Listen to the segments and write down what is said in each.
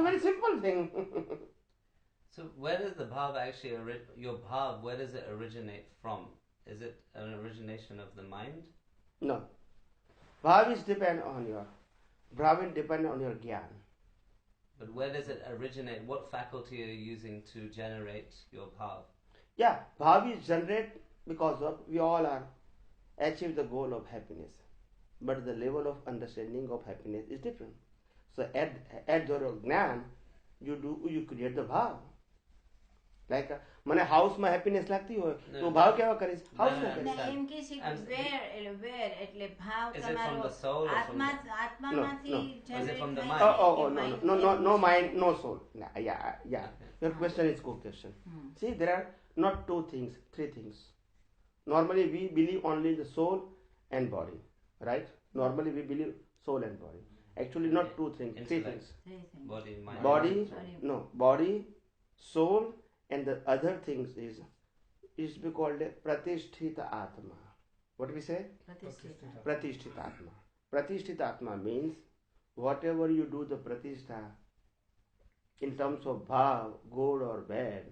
very simple thing. So where does the bhav actually, your bhav, where does it originate from? Is it an origination of the mind? No. Bhav is depend on your gyan. But where does it originate? What faculty are you using to generate your bhav? Yeah, bhav is generate because of we all are achieve the goal of happiness, but the level of understanding of happiness is different. So at the jnana, you create the bhav. Like મને હાઉસમાં happiness લાગતી હોય તો ભાવ કેવા કરીશ હાઉસમાં કરીશ એમ કે છે કે where એટલે ભાવ Is it from તમારો the soul or from the... આત્મામાંથી Is it generate from the થાય mind? કે no mind, no soul. Yeah. Your question is good question. See, there are not two things, three things. Normally we believe only the soul and body, right? Normally we believe soul and body. Actually not two things, three things. Body, mind. Body, soul, and the other things is be called a pratisthita atma. What we say? Pratisthita atma. Pratisthita atma means whatever you do the pratishtha in terms of bhav, good or bad,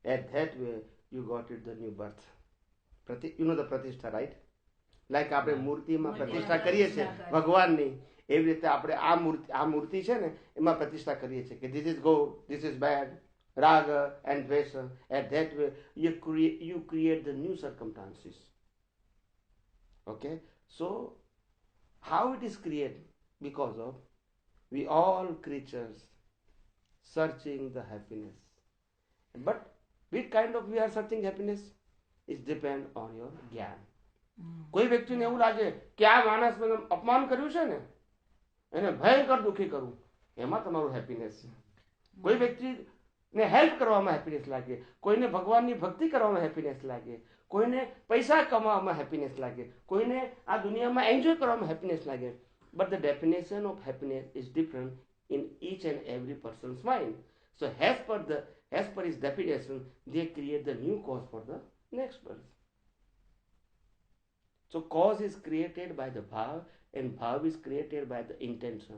at that way you got it the new birth. You know the pratishtha, right? Like આપણે મૂર્તિમાં પ્રતિષ્ઠા કરીએ છીએ ભગવાનની એવી રીતે આપણે આ મૂર્તિ છે ને એમાં પ્રતિષ્ઠા કરીએ છીએ કે this is good, this is bad, raga and dvesha. At that way you create the new circumstances. Okay, so how it is created? Because of we all creatures searching the happiness, but which kind of we are searching happiness is depend on your gyan. કોઈ વ્યક્તિને એવું લાગે કે આ માણસ મને અપમાન કર્યું છે ને એને ભયંકર દુઃખી કરું એમાં તમારું હેપીનેસ છે. કોઈ વ્યક્તિને હેલ્પ કરવામાં હેપીનેસ લાગે, કોઈને ભગવાનની ભક્તિ કરવામાં હેપીનેસ લાગે, કોઈને પૈસા કમાવામાં હેપીનેસ લાગે, કોઈને આ દુનિયામાં એન્જોય કરવામાં હેપીનેસ લાગે. But the definition of happiness is different in each and every person's mind. So as per his definition, they create the new cause for the next birth. So cause is created by the bhav and bhav is created by the intention.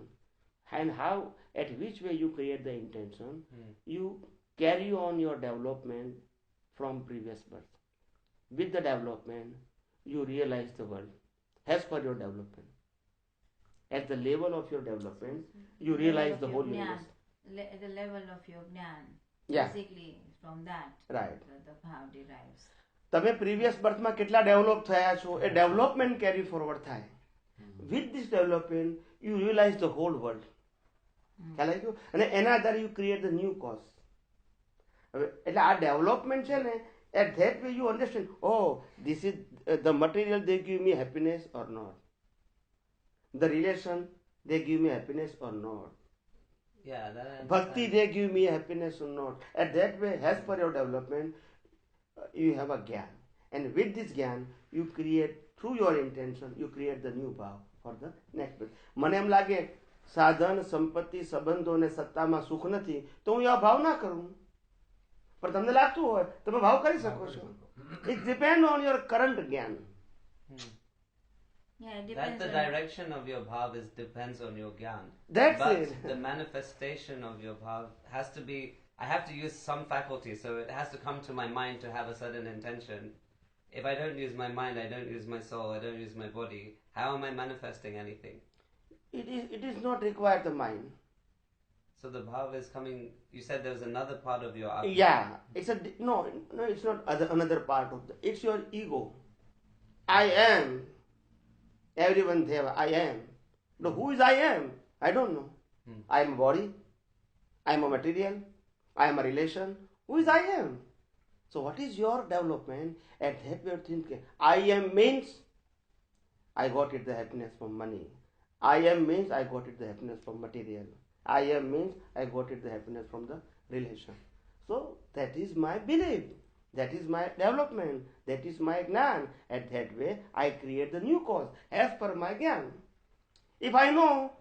And how, at which way you create the intention, you carry on your development from previous birth. With the development, you realize the world as per your development. At the level of your development, you realize the whole universe. The level of your jnana. Yeah. Basically, from that, Right. the bhav derives. તમે previous બર્થમાં કેટલા develop થયા છો એ development carry forward થાય. With this development you realise the whole world. ખ્યાલ આવી ગયો? અને એના આધારે you create the new cause. હવે એટલે આ ડેવલપમેન્ટ છે ને at that way you understand oh this is the material they give me happiness or not, the relation they give me happiness or not, bhakti they give me happiness or not. At that way as per your development you have a gyan, and with this gyan you create, through your intention you create the new bhav for the next birth. મને એમ લાગે સાધન સંપત્તિ સંબંધો અને સત્તામાં સુખ નથી તો હું આ ભાવ ના કરું, પણ તમને લાગતું હોય તમે ભાવ કરી શકો છો. It depends on your current gyan. Yeah, it That depends the on direction of your bhav depends on your gyan. That's but it. The manifestation of your bhav has to be, I have to use some faculty, so it has to come to my mind to have a certain intention. If I don't use my mind, I don't use my soul, I don't use my body, how am I manifesting anything? It is not required the mind. So the bhav is coming, you said there was another part of your atma. Yeah, it's no, it's not another part of it's your ego. I am. Everyone there, I am. No, who is I am? I don't know. I am a body, I am a material, I am a relation. Who is I am? So what is your development? At that way thinking, I am means I got it the happiness from money. I am means I got it the happiness from material. I am means I got it the happiness from the relation. So that is my belief. That is my development. That is my gyan. At that way I create the new cause as per my gyan. If I know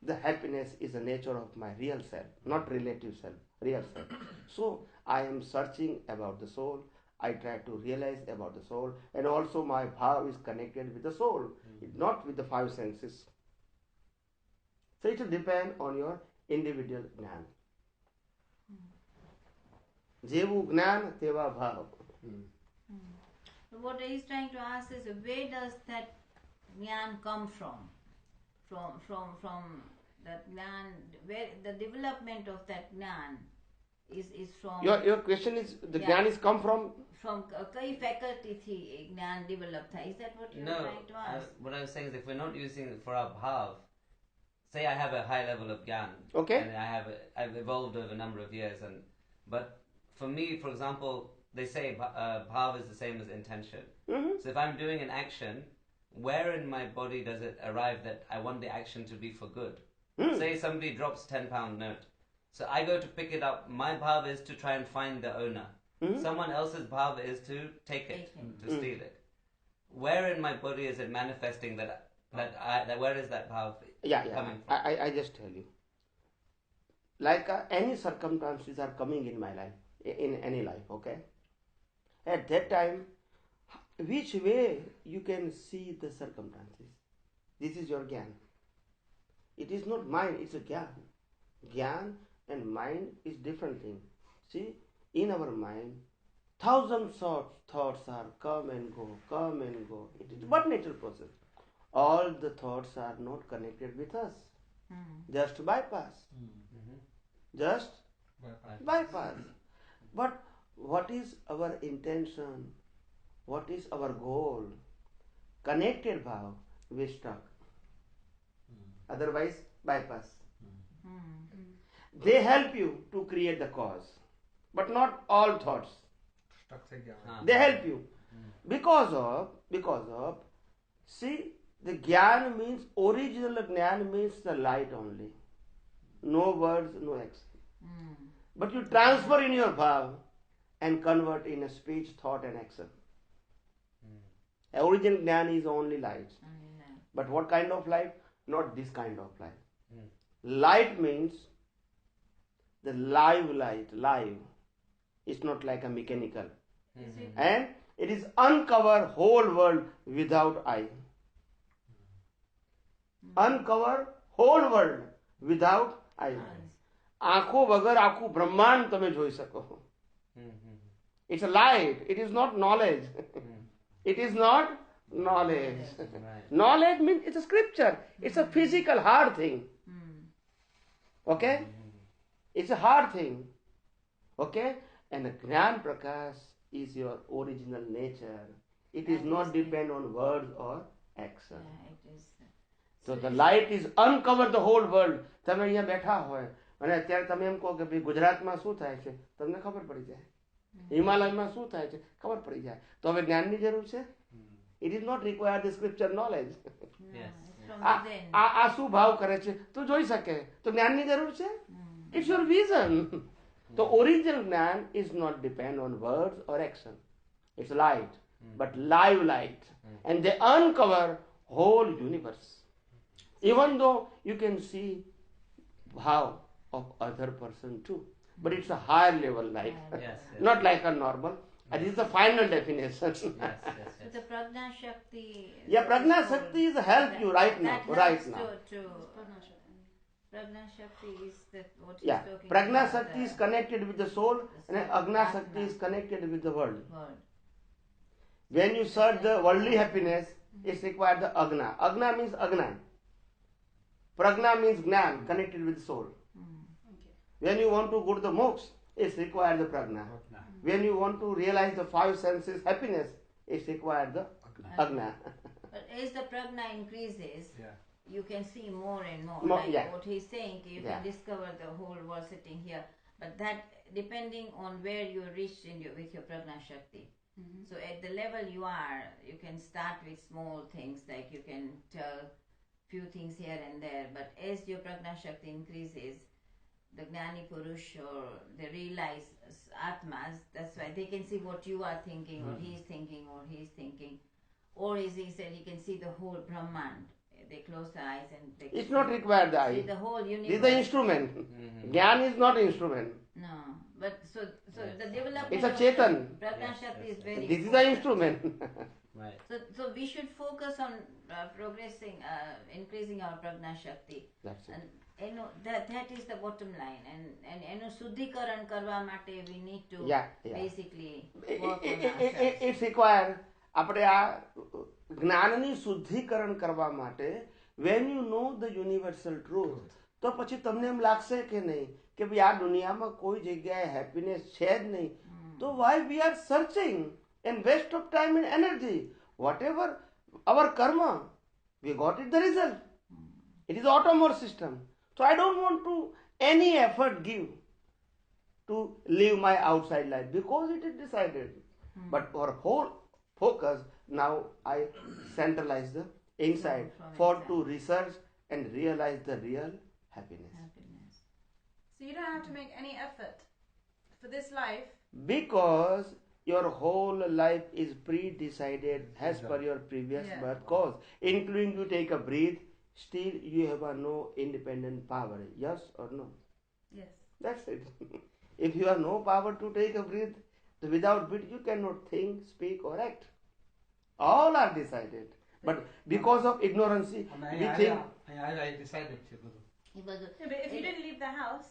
the happiness is the nature of my real self, not relative self, real self. So I am searching about the soul. I try to realize about the soul, and also my bhav is connected with the soul, not with the five senses. So it will depend on your individual જ્ઞાન. જેવું જ્ઞાન તેવા ભાવ. What he's trying to ask is, where does that jnana come from? From that jnana, where the development of that jnana is from. Your question is the Yeah. જ્ઞાન is come from. From koi faculty thi jnana develop tha. Is that what you're No, trying to ask? what I'm saying is if we're not using it for our bhav, say I have a high level of gyan, Okay. and I've evolved over a number of years, but for me, for example, they say bhav is the same as intention. Mhm. So if I'm doing an action, where in my body does it arrive that I want the action to be for good? Say somebody drops £10 note, so I go to pick it up. My bhav is to try and find the owner. Someone else's bhav is to take it, to steal it. Where in my body is it manifesting that where is that bhav coming from? I just tell you. Like any circumstances are coming in my life, in any life, okay? At that time, which way you can see the circumstances? This is your gyan. It is not mind, it's a gyan. Gyan and mind is different thing. See, in our mind, thousands of thoughts are come and go. It is what natural process. All the thoughts are not connected with us. Just bypass. Just bypass. But what is our intention? What is our goal? Connected bhav, we stuck. Otherwise, bypass. They help you to create the cause, but not all thoughts. They help you because of see, the jnana means original jnana means the light only, no words, no action. But you transfer in your bhav and convert in a speech, thought and action. Original jnana is only light. But what kind of light? Not this kind of light. Light means the live light, live. It's not like a mechanical. And it is uncover whole world without eye. Uncover whole world without eye. આંખો વગર આખું બ્રહ્માંડ તમે જોઈ શકો. It's a light. It is not knowledge. It is not knowledge. Right. Knowledge means it's a scripture. It's a physical hard thing. Okay? It's a hard thing. Okay? And the Gyan Prakash is your original nature. It is not depend on words or action. Yeah, it is. So the light is uncover the whole world. તમે અહીંયા બેઠા હોય અને અત્યારે તમે એમ કહો કે ભાઈ ગુજરાતમાં શું થાય છે તમને ખબર પડી જાય. હિમાલયમાં શું થાય છે ખબર પડી જાય. તો હવે જ્ઞાનની જરૂર છે. It is not required the scripture knowledge. No, Yes. it's from આ within. શું ભાવ કરે છે તું જોઈ શકે. તો જ્ઞાનની જરૂર છે. It's your vision. The original Gyan is not depend on words or action. It's light, but live light. And they uncover whole universe. Even though you can see bhav of other person too. But it's a higher level light. Yes, yes. Not like a normal. And this is the final definition. Yes, yes, So yes. the Prajna Shakti. Yeah, Prajna Shakti is help you right now. That Right helps now. To Prajna Shakti is that what Yeah. he's talking Prajna about, Shakti the is connected with the soul and soul, Agna Atma. Shakti is connected with the world. word. When you search the worldly happiness, it's required the Agna. Agna means Agna. Prajna means Gyan, connected with the soul. When you want to go to the moksha, it's required the Prajna. When you want to realize the five senses happiness, it's required the Agna. But as the Prajna increases, you can see more and more. More, like yeah. what he's saying, you Yeah. can discover the whole world sitting here. But that depending on where you reach with your Prajna Shakti. So at the level you are, you can start with small things, like you can tell few things here and there. But as your Prajna Shakti increases, the Gnani Purush or the realized Atmas, that's why they can see what you are thinking or he's thinking or he's thinking. Or as he said, he can see the whole Brahman. They close the eyes and they It's not required the see eye. the whole universe. This is the instrument. Gyan is not instrument. No, but so the development It's a of Chetan. Prajna Yes, Shakti yes, is very This is the important. instrument. Right. So we should focus on progressing, increasing our prajna shakti. That's it. And that is the bottom line. And એનું શુદ્ધિકરણ કરવા માટે we need to Yeah. basically It- work on it- it- ourselves. it's required. આપણે આ જ્ઞાનની શુદ્ધિકરણ કરવા માટે when you know the universal truth, તો પછી તમને એમ લાગશે કે નહીં કે ભાઈ આ દુનિયામાં કોઈ જગ્યાએ હેપીનેસ છે જ નહીં, તો why we are searching and waste of time and energy? Whatever our karma, we got it the result. It is automor system. So I don't want to any effort give to live my outside life because it is decided. But for whole focus, now I centralize the inside From for inside. to research and realize the real happiness. Happiness. So you don't have to make any effort for this life. Because your whole life is pre-decided as per your previous Yeah. birth cause, including you take a breath, still you have a no independent power. Yes or no? Yes. That's it. If you have no power to take a breath, so without breath you cannot think, speak or act. All are decided. But because of ignorance, we think I decided છે બધું. એ બધું No, but if you didn't leave the house,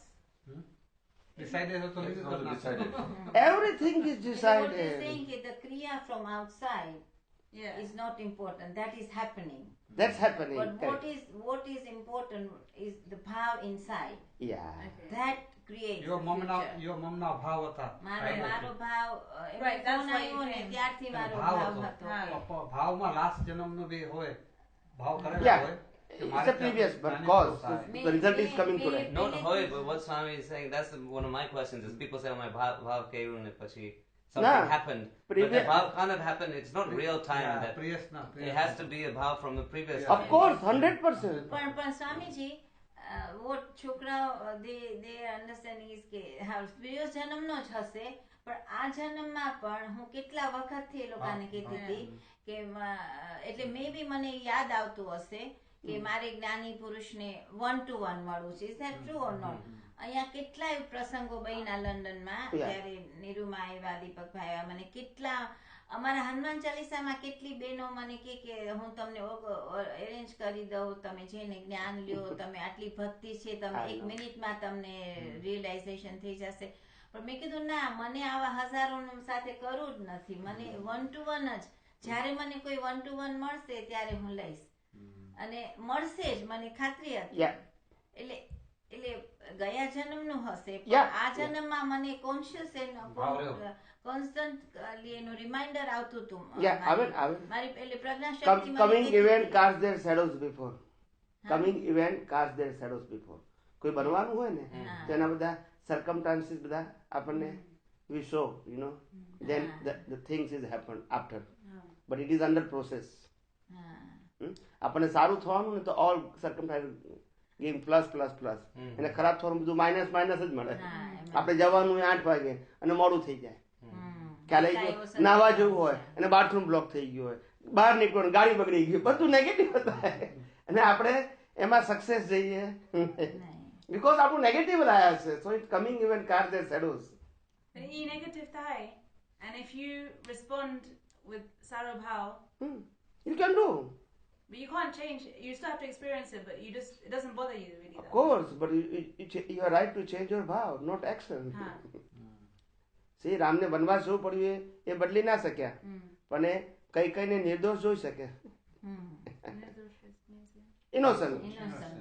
Decided હતો It's લીધું not તો ના decided. everything is what you're decided. saying is the kriya from outside yeah. is not important. That is happening. That's happening. But Correct. what is important is the bhav inside. Yeah. Okay. That creates Your the મમના future. your મમના ભાવ હતા. મારો ભાવ Right, that's phone why આવ્યો you ને came. ત્યારથી અને મારો ભાવ ભાવ હતો. હતો. ભાવમાં લાસ્ટ જન્મનો બી હોય. ભાવ કરેલો Yeah. હોય. કે It's મારે a previous ત્યાં but નાની cause. પોસાય. The result is coming today. Not hoy, but what Swami is saying, that's one of my questions is people say, oh, my bhav kayu ne pachi something Nah. happened. But the Previous- bhav can't have happened. It's not real time. Yeah, That previous ના, it previous has ના. to be a bhav from the previous Yeah. Of time. course, 100%. પણ Swamiji what છોકરાઓ they understanding is કે હા previous જન્મનો જ હશે પણ આ જન્મમાં પણ હું કેટલા વખતથી એ લોકોને કહેતી હતી કે એટલે મે બી મને યાદ આવતું હશે કે મારે જ્ઞાની પુરુષને 1-to-1 મળવું છે. Is that true or not? અહીંયા કેટલાય પ્રસંગો બન્યા લંડનમાં Yeah. ત્યારે નીરુમાં આવ્યા, દીપકભાઈ આવ્યા, મને કેટલા અમારા હનુમાન ચાલીસામાં કેટલી બહેનો મને કે હું તમને અરેન્જ કરી દઉં, તમે જઈને જ્ઞાન લ્યો, તમે આટલી ભક્તિ છે, તમે I એક know. મિનિટમાં તમને રિયલાઇઝેશન થઈ જશે. પણ મેં કીધું ના, મને આવા હજારો સાથે કરવું જ નથી, મને 1-to-1 જ. જ્યારે મને કોઈ 1-to-1 મળશે ત્યારે હું લઈશ અને મળશે જ, મને ખાતરી હતી. Yeah. એટલે એટલે ગયા જન્મનું હશે પણ Yeah. આ જન્મમાં મને કોન્શિયસ ભાવ રહ્યો. કોન્સ્ટન્ટલી એનું રિમાઇન્ડર આવતું હતું. Yeah, મારી- I will. મારી એટલે પ્રજ્ઞા શક્તિ Coming મને event કહેતી cast their shadows before. Coming event cast their shadows before. કોઈ બનવાનું હોય ને હા. તો એના બધા circumstances બધા આપણને we show, you know, then the things is happen after. But it is under process. હા. આપણને સારું થવાનું ને તો all circumstances give plus plus plus. અને ખરાબ થવાનું બધું માઇનસ માઇનસ જ મળે. હા, એમાં. આપણે જવાનું 8 વાગે અને મોડું થઈ જાય. હમ. ખ્યાલ આવી કાંઈ ગયો એવો નાવા circumstance જવું હોય છે. અને બાથરૂમ બ્લોક થઈ ગયું હોય, બહાર નીકળવાનું ગાડી બગડી ગઈ, બધું નેગેટિવ હતા અને આપણે એમાં સક્સેસ જઈએ નહીં. બીકોઝ આપણું નેગેટિવ રહ્યા છે. So it coming even car there shadows. But e negative thai, and if you respond with Saro Bhav, You can do, but you can't change. You still have to experience it, but it doesn't bother you really. of Though. course, but you are right to change your vow, not action. હા. See, રામને વનવાસ જવું પડ્યું એ બદલી ના શક્યા, હમ. પણ એ કઈ કઈને નિર્દોષ જોઈ શકે. હમ. Innocent. Innocent.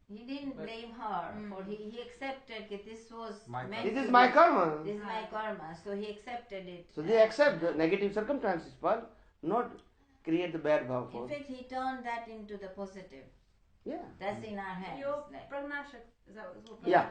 He didn't blame her for he accepted that this was My meant This to is be. my karma. This is my karma, so he accepted it. So they accept the negative circumstances, but not create the bad vow In for. fact, he turned that into the positive. Yeah. That's in our hands. Your Like, Pragnashak, is that what it's called? Yeah.